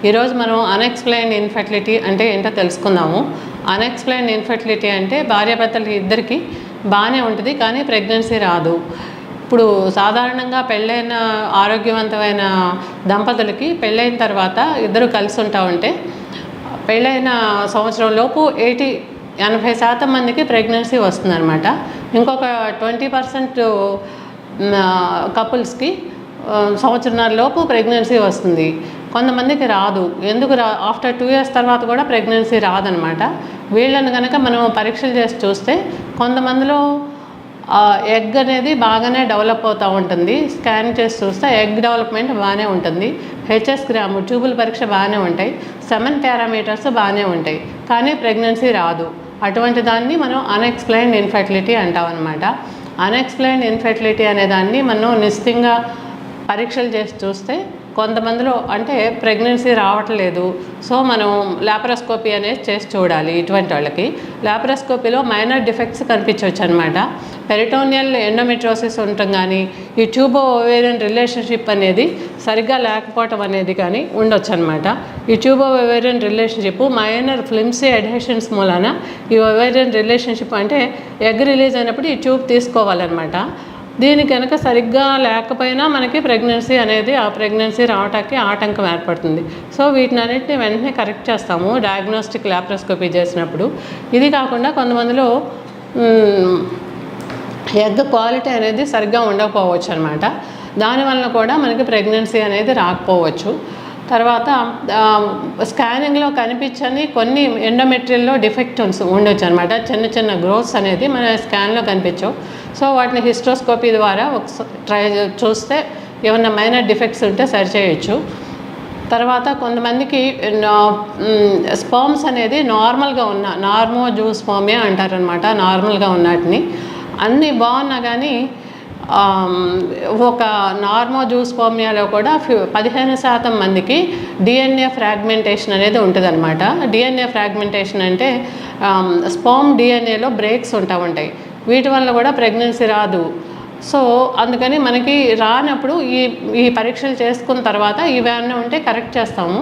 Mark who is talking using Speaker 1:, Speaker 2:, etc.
Speaker 1: ఈరోజు మనం unexplained infertility అంటే ఏంటో తెలుసుకుందాము. అన్ఎక్స్ప్లెయిన్డ్ ఇన్ఫెర్టిలిటీ అంటే భార్యాభర్తలు ఇద్దరికి బాగానే ఉంటుంది కానీ ప్రెగ్నెన్సీ రాదు. ఇప్పుడు సాధారణంగా పెళ్ళైన ఆరోగ్యవంతమైన దంపతులకి పెళ్ళైన తర్వాత ఇద్దరు కలిసి ఉంటా ఉంటే పెళ్ళైన సంవత్సరం లోపు 80% మందికి ప్రెగ్నెన్సీ వస్తుందన్నమాట. ఇంకొక 20% కపుల్స్కి సంవత్సరాల లోపు ప్రెగ్నెన్సీ వస్తుంది. కొంతమందికి రాదు. ఎందుకు ఆఫ్టర్ 2 years తర్వాత కూడా ప్రెగ్నెన్సీ రాదనమాట. వీళ్ళని కనుక మనం పరీక్షలు చేసి చూస్తే కొంతమందిలో ఎగ్ అనేది బాగానే డెవలప్ అవుతూ ఉంటుంది. స్కాన్ చేసి చూస్తే ఎగ్ డెవలప్మెంట్ బాగానే ఉంటుంది. హెచ్ఎస్ గ్రాము ట్యూబుల్ పరీక్ష బాగానే ఉంటాయి. సెమెన్ పారామీటర్స్ బాగానే ఉంటాయి కానీ ప్రెగ్నెన్సీ రాదు. అటువంటి దాన్ని మనం అన్ఎక్స్ప్లెయిన్డ్ ఇన్ఫెర్టిలిటీ అంటాం అనమాట. అన్ఎక్స్ప్లెయిన్డ్ ఇన్ఫెర్టిలిటీ అనే దాన్ని మనం నిశ్చితంగా పరీక్షలు చేసి చూస్తే కొంతమందిలో అంటే ప్రెగ్నెన్సీ రావట్లేదు. సో మనం లాప్రోస్కోపీ అనేది చేసి చూడాలి. ఇటువంటి వాళ్ళకి లాప్రోస్కోపీలో మైనర్ డిఫెక్ట్స్ కనిపించవచ్చు అనమాట. పెరిటోనియల్ ఎండోమెట్రోసిస్ ఉండటం కానీ ఈ ట్యూబో ఓవేరియన్ రిలేషన్షిప్ అనేది సరిగ్గా లేకపోవటం అనేది కానీ ఉండొచ్చు అనమాట. ఈ tubo ovarian relationship minor flimsy adhesions మూలాన ఈ ఓవేరియన్ రిలేషన్షిప్ అంటే ఎగ్ రిలీజ్ అయినప్పుడు ఈ ట్యూబ్ తీసుకోవాలన్నమాట. దీని కనుక సరిగ్గా లేకపోయినా మనకి ప్రెగ్నెన్సీ అనేది ఆ ప్రెగ్నెన్సీ రావటానికి ఆటంకం ఏర్పడుతుంది. సో వీటిని అన్నింటినీ వెంటనే కరెక్ట్ చేస్తాము డయాగ్నోస్టిక్ లాప్రోస్కోపీ చేసినప్పుడు. ఇది కాకుండా కొంతమందిలో ఎగ్ క్వాలిటీ అనేది సరిగ్గా ఉండకపోవచ్చు అనమాట. దానివల్ల కూడా మనకి ప్రెగ్నెన్సీ అనేది రాకపోవచ్చు. తర్వాత స్కానింగ్లో కనిపించని కొన్ని ఎండోమెట్రియల్లో డిఫెక్ట్స్ ఉండొచ్చు అనమాట. చిన్న చిన్న గ్రోత్స్ అనేది మన స్కాన్లో కనిపించవు. సో వాటిని హిస్ట్రోస్కోపీ ద్వారా ట్రై చూస్తే ఏమన్నా మైనర్ డిఫెక్ట్స్ ఉంటే సరిచేయచ్చు. తర్వాత కొంతమందికి స్పర్మ్స్ అనేది నార్మల్గా ఉన్న నార్మోజూస్పర్మియా అంటారనమాట. నార్మల్గా ఉన్నటిని అన్నీ బాగున్నా కానీ ఒక నార్మోజూస్పర్మియాలో కూడా 15% మందికి డిఎన్ఏ ఫ్రాగ్మెంటేషన్ అనేది ఉంటుంది అనమాట. డిఎన్ఏ ఫ్రాగ్మెంటేషన్ అంటే స్పర్మ్ డిఎన్ఏలో బ్రేక్స్ ఉంటాయి. వీటి వల్ల కూడా ప్రెగ్నెన్సీ రాదు. సో అందుకని మనకి రానప్పుడు ఈ పరీక్షలు చేసుకున్న తర్వాత ఇవన్నీ ఉంటే కరెక్ట్ చేస్తాము.